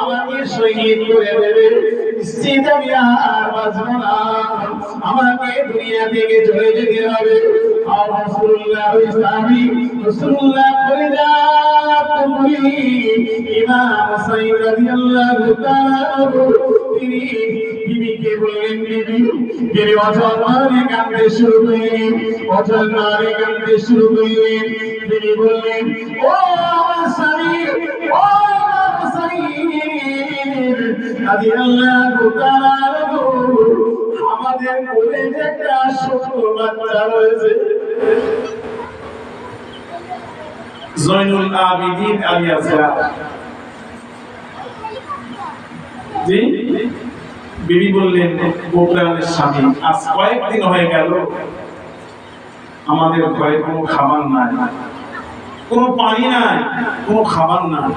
আমাকে শহীদ করে দেবে, নিশ্চিত আমি আর বাঁচব না, আমাকে দুনিয়া থেকে চলে যেতে হবে। আর রাসূলুল্লাহ ইসলামী রাসূলুল্লাহ বলে তুমি ইমাম হুসাইন রাদিয়াল্লাহু তাআলা তিনি বিবিকে বললেন, বিবি তিনি অচল মারে কাঁদতে শুরু করলেন, অচল মারে কাঁদতে শুরু করলেন। তিনি বললেন, ও আমার স্বামী, ও ইমাম হুসাইন রাদিয়াল্লাহু তাআলা, আমাদের কোলে যে একটা ছোট বাচ্চা রয়েছে, জয়নুল আবিদিন আলিয়াস জি। বিবি বললেন, গোপ্রাণের স্বামী, আজ কয়েকদিন হয়ে গেল আমাদের ঘরে কোনো খাবার নাই, কোনো পানি নাই, কোনো খাবার নাই।